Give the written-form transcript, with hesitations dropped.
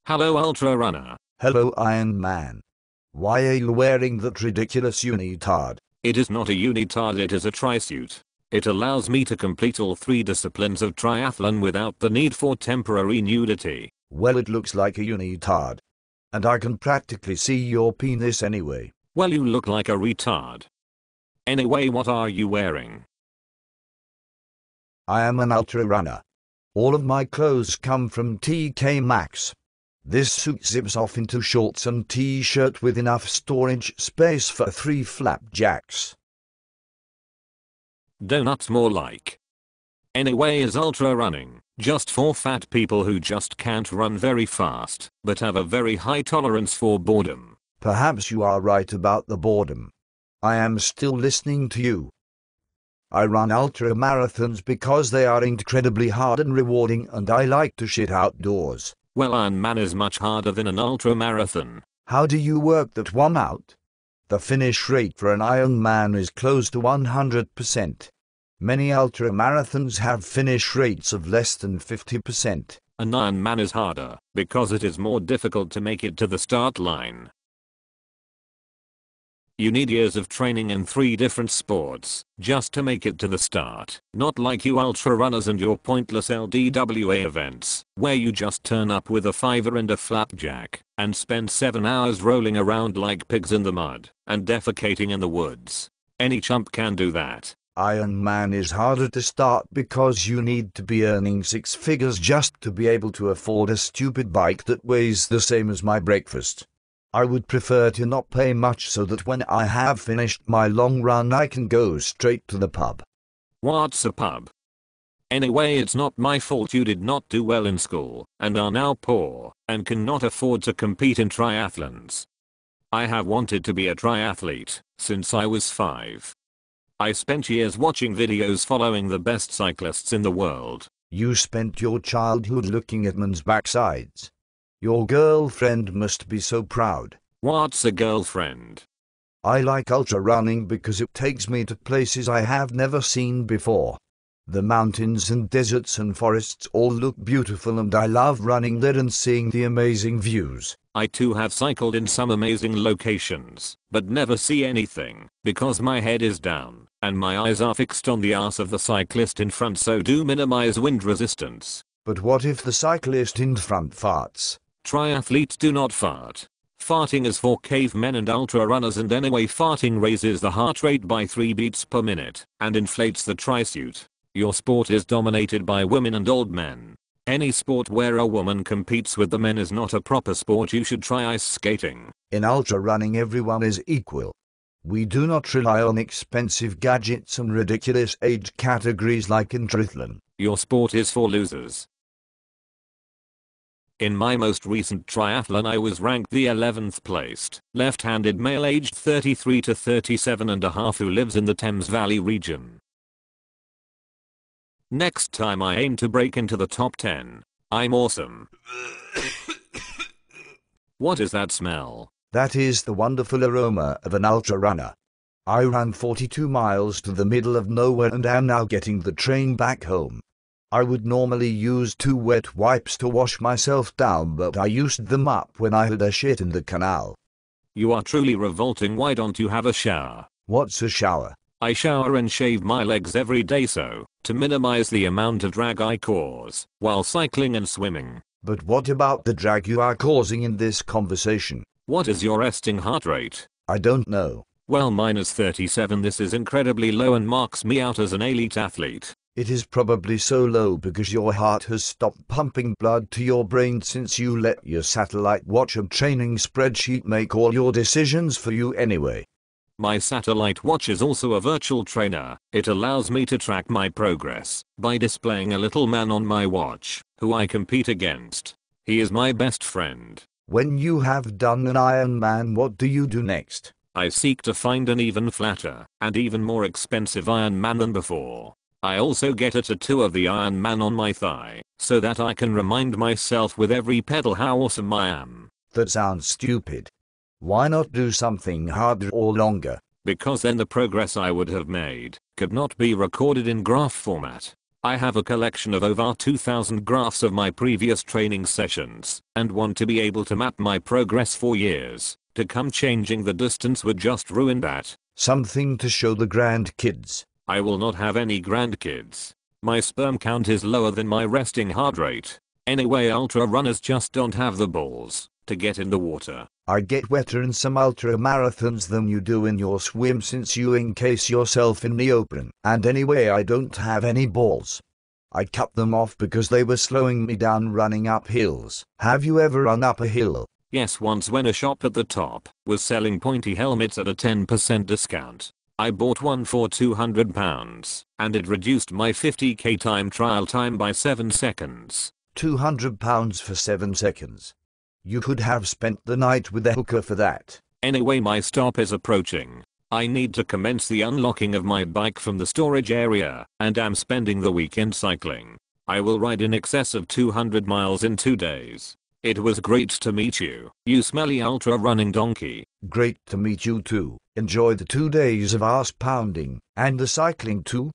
Hello Ultra Runner. Hello Iron Man. Why are you wearing that ridiculous unitard? It is not a unitard, it is a tri-suit. It allows me to complete all 3 disciplines of triathlon without the need for temporary nudity. Well, it looks like a unitard. And I can practically see your penis anyway. Well, you look like a retard. Anyway, what are you wearing? I am an ultra runner. All of my clothes come from TK Maxx. This suit zips off into shorts and t-shirt with enough storage space for 3 flapjacks. Donuts more like. Anyway, is ultra running just for fat people who just can't run very fast but have a very high tolerance for boredom? Perhaps you are right about the boredom. I am still listening to you. I run ultra marathons because they are incredibly hard and rewarding, and I like to shit outdoors. Well, Iron Man is much harder than an ultra marathon. How do you work that one out? The finish rate for an Iron Man is close to 100%. Many ultra marathons have finish rates of less than 50%. An Iron Man is harder because it is more difficult to make it to the start line. You need years of training in 3 different sports just to make it to the start. Not like you ultra runners and your pointless LDWA events, where you just turn up with a fiver and a flapjack, and spend 7 hours rolling around like pigs in the mud, and defecating in the woods. Any chump can do that. Iron Man is harder to start because you need to be earning 6 figures just to be able to afford a stupid bike that weighs the same as my breakfast. I would prefer to not pay much so that when I have finished my long run I can go straight to the pub. What's a pub? Anyway, it's not my fault you did not do well in school and are now poor and cannot afford to compete in triathlons. I have wanted to be a triathlete since I was 5. I spent years watching videos following the best cyclists in the world. You spent your childhood looking at men's backsides. Your girlfriend must be so proud. What's a girlfriend? I like ultra running because it takes me to places I have never seen before. The mountains and deserts and forests all look beautiful, and I love running there and seeing the amazing views. I too have cycled in some amazing locations, but never see anything because my head is down and my eyes are fixed on the ass of the cyclist in front, so do minimize wind resistance. But what if the cyclist in front farts? Triathletes do not fart. Farting is for cavemen and ultra runners, and anyway, farting raises the heart rate by 3 beats per minute and inflates the tri-suit. Your sport is dominated by women and old men. Any sport where a woman competes with the men is not a proper sport. You should try ice skating. In ultra running everyone is equal. We do not rely on expensive gadgets and ridiculous age categories like in triathlon. Your sport is for losers. In my most recent triathlon I was ranked the 11th placed left-handed male aged 33 to 37 and a half who lives in the Thames Valley region. Next time I aim to break into the top 10. I'm awesome. What is that smell? That is the wonderful aroma of an ultra runner. I ran 42 miles to the middle of nowhere and am now getting the train back home. I would normally use 2 wet wipes to wash myself down, but I used them up when I had a shit in the canal. You are truly revolting. Why don't you have a shower? What's a shower? I shower and shave my legs every day to minimize the amount of drag I cause while cycling and swimming. But what about the drag you are causing in this conversation? What is your resting heart rate? I don't know. Well, mine is 37. This is incredibly low and marks me out as an elite athlete. It is probably so low because your heart has stopped pumping blood to your brain since you let your satellite watch and training spreadsheet make all your decisions for you anyway. My satellite watch is also a virtual trainer. It allows me to track my progress by displaying a little man on my watch who I compete against. He is my best friend. When you have done an Iron Man, what do you do next? I seek to find an even flatter and even more expensive Iron Man than before. I also get a tattoo of the Iron Man on my thigh so that I can remind myself with every pedal how awesome I am. That sounds stupid. Why not do something harder or longer? Because then the progress I would have made could not be recorded in graph format. I have a collection of over 2,000 graphs of my previous training sessions and want to be able to map my progress for years to come. Changing the distance would just ruin that. Something to show the grandkids. I will not have any grandkids. My sperm count is lower than my resting heart rate. Anyway, ultra runners just don't have the balls to get in the water. I get wetter in some ultra marathons than you do in your swim since you encase yourself in the open. And anyway, I don't have any balls. I cut them off because they were slowing me down running up hills. Have you ever run up a hill? Yes, once when a shop at the top was selling pointy helmets at a 10% discount. I bought one for £200 and it reduced my 50k time trial time by 7 seconds. £200 for 7 seconds. You could have spent the night with a hooker for that. Anyway, my stop is approaching. I need to commence the unlocking of my bike from the storage area and am spending the weekend cycling. I will ride in excess of 200 miles in 2 days. It was great to meet you, you smelly ultra running donkey. Great to meet you too. Enjoy the 2 days of ass pounding and the cycling too.